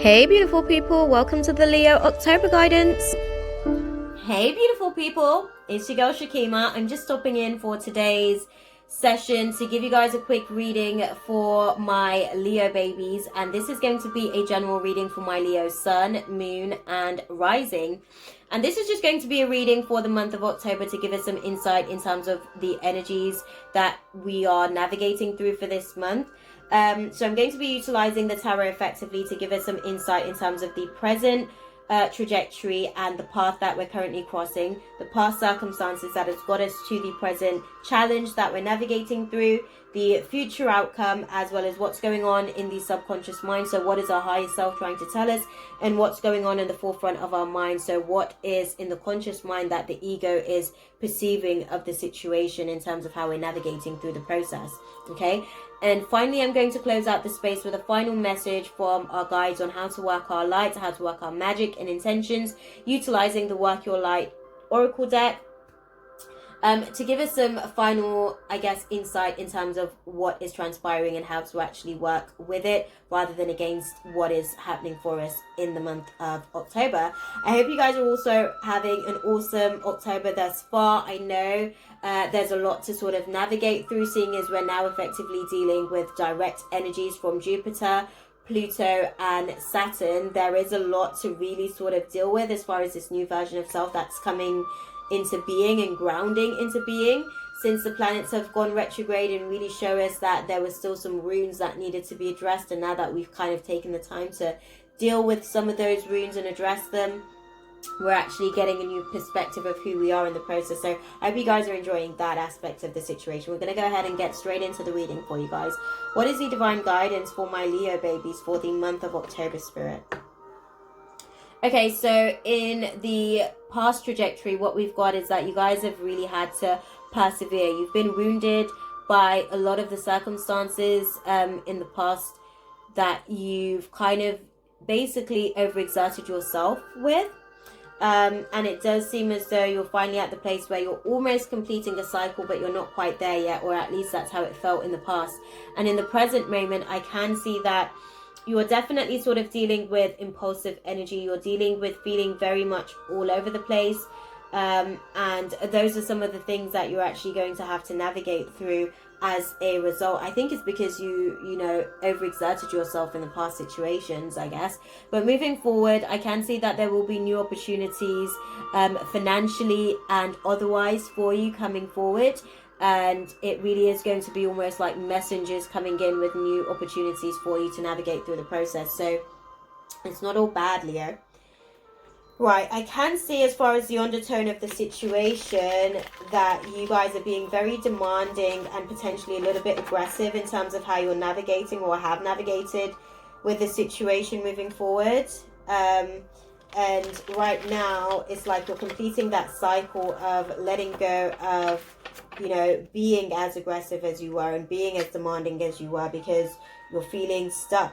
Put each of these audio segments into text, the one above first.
Hey beautiful people, welcome to the Leo October guidance. Hey beautiful people, it's your girl Shakima. I'm just stopping in for today's session to give you guys a quick reading for my Leo babies, and this is going to be a general reading for my Leo sun, moon and rising. And this is just going to be a reading for the month of October to give us some insight in terms of the energies that we are navigating through for this month. So I'm going to be utilizing the tarot effectively to give us some insight in terms of the present trajectory and the path that we're currently crossing, the past circumstances that has got us to the present challenge that we're navigating through, the future outcome, as well as what's going on in the subconscious mind. So what is our higher self trying to tell us, and what's going on in the forefront of our mind. So what is in the conscious mind that the ego is perceiving of the situation in terms of how we're navigating through the process. Okay. And finally, I'm going to close out the space with a final message from our guides on how to work our light, how to work our magic and intentions, utilizing the Work Your Light Oracle deck, to give us some final, insight in terms of what is transpiring and how to actually work with it rather than against what is happening for us in the month of October. I hope you guys are also having an awesome October thus far. I know there's a lot to sort of navigate through, seeing as we're now effectively dealing with direct energies from Jupiter, Pluto and Saturn. There is a lot to really sort of deal with as far as this new version of self that's coming into being and grounding into being, since the planets have gone retrograde and really show us that there were still some runes that needed to be addressed. And now that we've kind of taken the time to deal with some of those runes and address them, we're actually getting a new perspective of who we are in the process. So I hope you guys are enjoying that aspect of the situation. We're going to go ahead and get straight into the reading for you guys. What is the divine guidance for my Leo babies for the month of October, Spirit? Okay, so in the past trajectory, what we've got is that you guys have really had to persevere. You've been wounded by a lot of the circumstances in the past that you've kind of basically overexerted yourself with. And it does seem as though you're finally at the place where you're almost completing a cycle, but you're not quite there yet, or at least that's how it felt in the past. And in the present moment, I can see that you're definitely sort of dealing with impulsive energy. You're dealing with feeling very much all over the place. And those are some of the things that you're actually going to have to navigate through as a result. I think it's because you overexerted yourself in the past situations, I guess. But moving forward, I can see that there will be new opportunities financially and otherwise for you coming forward. And it really is going to be almost like messengers coming in with new opportunities for you to navigate through the process. So it's not all bad, Leo. Right, I can see as far as the undertone of the situation that you guys are being very demanding and potentially a little bit aggressive in terms of how you're navigating or have navigated with the situation moving forward. And right now, it's like you're completing that cycle of letting go of, being as aggressive as you were and being as demanding as you were, because you're feeling stuck,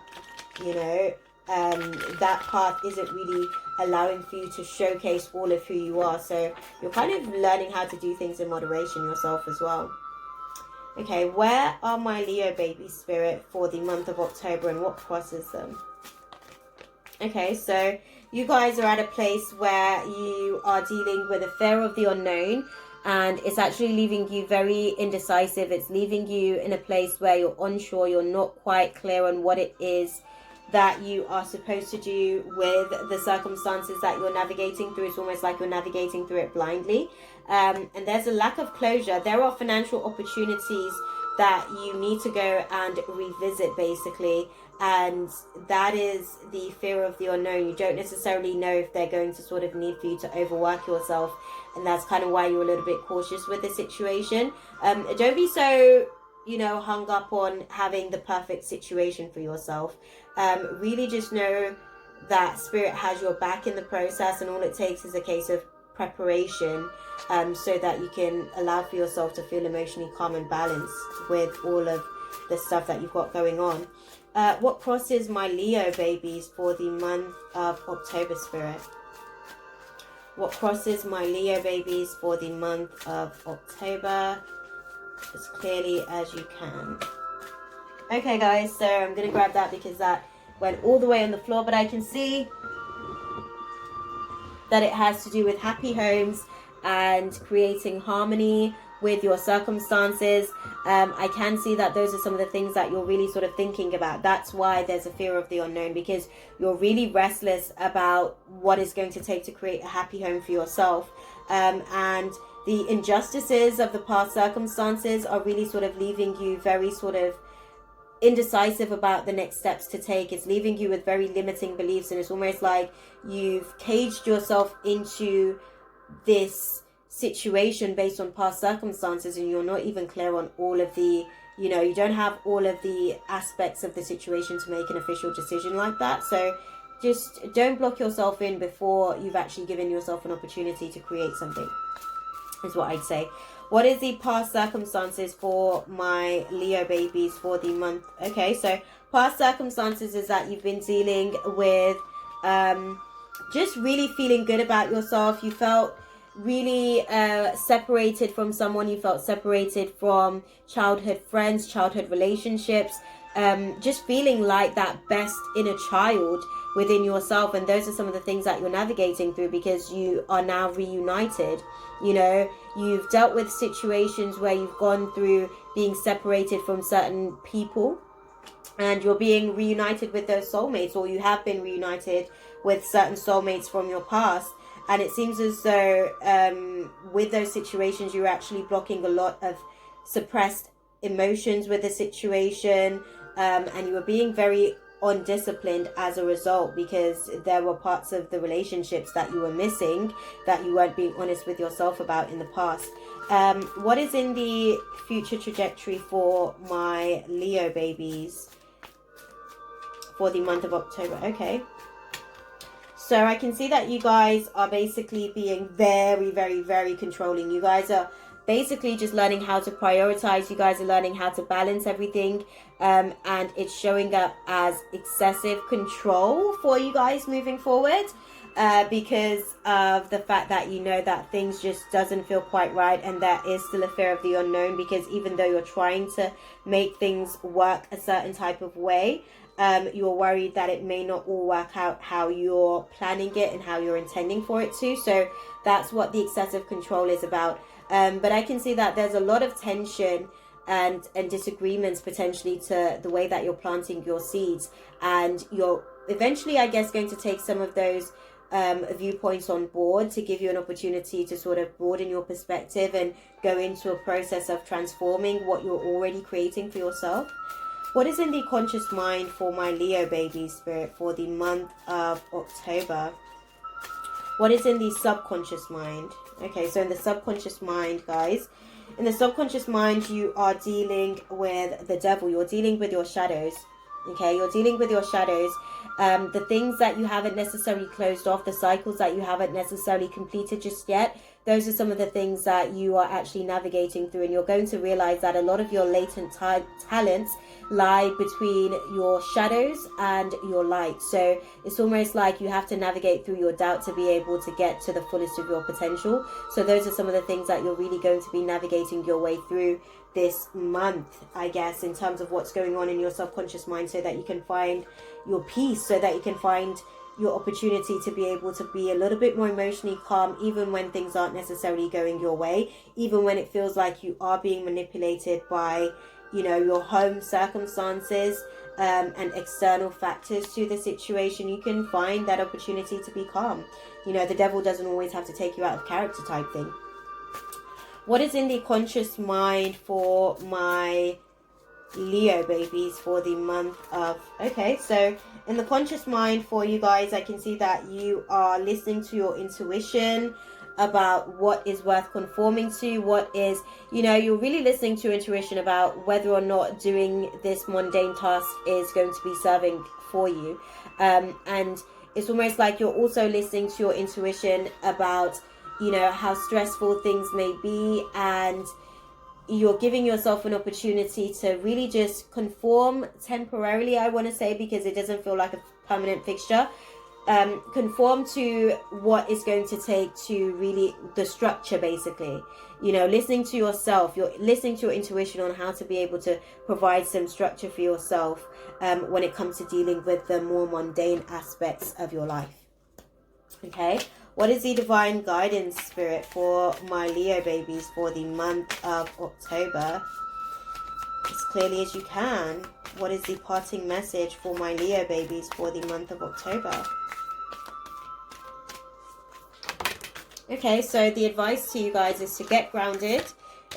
that path isn't really allowing for you to showcase all of who you are. So you're kind of learning how to do things in moderation yourself as well. Okay, where are my Leo baby spirit for the month of October and what crosses them? Okay, so you guys are at a place where you are dealing with a fear of the unknown, and it's actually leaving you very indecisive. It's leaving you in a place where you're unsure, you're not quite clear on what it is that you are supposed to do with the circumstances that you're navigating through. It's almost like you're navigating through it blindly. And there's a lack of closure. There are financial opportunities that you need to go and revisit, basically. And that is the fear of the unknown. You don't necessarily know if they're going to sort of need for you to overwork yourself. And that's kind of why you're a little bit cautious with the situation. Don't be so, hung up on having the perfect situation for yourself. Really just know that Spirit has your back in the process, and all it takes is a case of preparation, so that you can allow for yourself to feel emotionally calm and balanced with all of the stuff that you've got going on. What crosses my Leo babies for the month of October, Spirit? What crosses my Leo babies for the month of October? As clearly as you can. Okay guys, so I'm going to grab that because that went all the way on the floor, but I can see that it has to do with happy homes and creating harmony with your circumstances. I can see that those are some of the things that you're really sort of thinking about. That's why there's a fear of the unknown, because you're really restless about what it's going to take to create a happy home for yourself. And the injustices of the past circumstances are really sort of leaving you very sort of indecisive about the next steps to take. It's leaving you with very limiting beliefs, and it's almost like you've caged yourself into this situation based on past circumstances, and you're not even clear on all of the, you don't have all of the aspects of the situation to make an official decision like that. So just don't block yourself in before you've actually given yourself an opportunity to create something, is what I'd say. What is the past circumstances for my Leo babies for the month? Okay, so past circumstances is that you've been dealing with just really feeling good about yourself. You felt really separated from someone. You felt separated from childhood friends, childhood relationships. Just feeling like that best inner child within yourself. And those are some of the things that you're navigating through, because you are now reunited. You've dealt with situations where you've gone through being separated from certain people, and you're being reunited with those soulmates, or you have been reunited with certain soulmates from your past. And it seems as though with those situations, you're actually blocking a lot of suppressed emotions with the situation, and you were being very undisciplined as a result, because there were parts of the relationships that you were missing, that you weren't being honest with yourself about in the past. What is in the future trajectory for my Leo babies for the month of October? Okay, so I can see that you guys are basically being very, very, very controlling. You guys are basically just learning how to prioritize. You guys are learning how to balance everything, and it's showing up as excessive control for you guys moving forward, because of the fact that that things just doesn't feel quite right, and there is still a fear of the unknown, because even though you're trying to make things work a certain type of way, you're worried that it may not all work out how you're planning it and how you're intending for it to. So that's what the excessive control is about. But I can see that there's a lot of tension and disagreements potentially to the way that you're planting your seeds, and you're eventually, I guess, going to take some of those viewpoints on board to give you an opportunity to sort of broaden your perspective and go into a process of transforming what you're already creating for yourself. What is in the conscious mind for my Leo baby spirit for the month of October? What is in the subconscious mind? Okay, so in the subconscious mind, guys, in the subconscious mind, you are dealing with the devil. You're dealing with your shadows. Okay, you're dealing with your shadows. The things that you haven't necessarily closed off, the cycles that you haven't necessarily completed just yet, those are some of the things that you are actually navigating through. And you're going to realize that a lot of your latent talents lie between your shadows and your light. So it's almost like you have to navigate through your doubt to be able to get to the fullest of your potential. So those are some of the things that you're really going to be navigating your way through this month, I guess, in terms of what's going on in your subconscious mind, so that you can find your peace, so that you can find your opportunity to be able to be a little bit more emotionally calm, even when things aren't necessarily going your way, even when it feels like you are being manipulated by your home circumstances and external factors to the situation. You can find that opportunity to be calm. The devil doesn't always have to take you out of character type thing. What is in the conscious mind for my Leo babies for the month of... Okay, so in the conscious mind for you guys, I can see that you are listening to your intuition about what is worth conforming to, what is, you're really listening to your intuition about whether or not doing this mundane task is going to be serving for you. And it's almost like you're also listening to your intuition about, how stressful things may be, and you're giving yourself an opportunity to really just conform temporarily, I want to say, because it doesn't feel like a permanent fixture. conform to what is going to take to really the structure, basically. You know, listening to yourself, you're listening to your intuition on how to be able to provide some structure for yourself when it comes to dealing with the more mundane aspects of your life. Okay, what is the divine guidance, spirit, for my Leo babies for the month of October? As clearly as you can, what is the parting message for my Leo babies for the month of October? Okay, so the advice to you guys is to get grounded,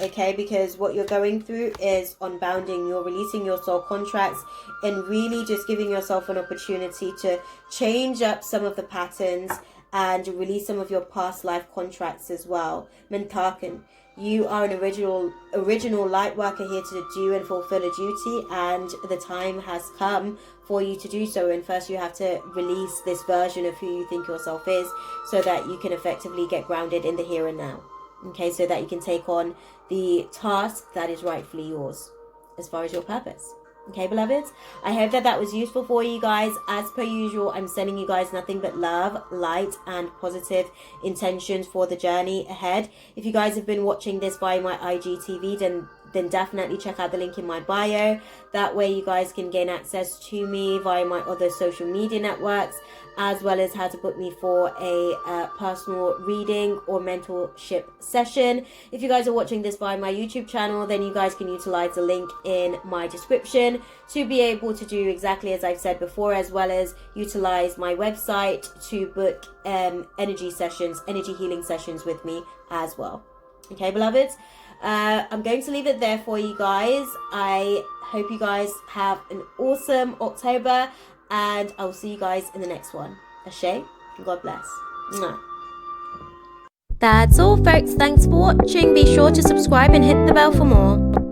okay, because what you're going through is unbounding. You're releasing your soul contracts and really just giving yourself an opportunity to change up some of the patterns and release some of your past life contracts as well. Mentaken, you are an original light worker here to do and fulfill a duty, and the time has come for you to do so. And first you have to release this version of who you think yourself is, so that you can effectively get grounded in the here and now. Okay, so that you can take on the task that is rightfully yours as far as your purpose. Okay, beloveds, I hope that that was useful for you guys. As per usual, I'm sending you guys nothing but love, light, and positive intentions for the journey ahead. If you guys have been watching this via my IGTV, then definitely check out the link in my bio. That way you guys can gain access to me via my other social media networks, as well as how to book me for a personal reading or mentorship session. If you guys are watching this via my YouTube channel, then you guys can utilize the link in my description to be able to do exactly as I've said before, as well as utilize my website to book energy healing sessions with me as well. Okay, beloveds, I'm going to leave it there for you guys. I hope you guys have an awesome October, and I'll see you guys in the next one. Ashe, and God bless. Mwah. That's all, folks. Thanks for watching. Be sure to subscribe and hit the bell for more.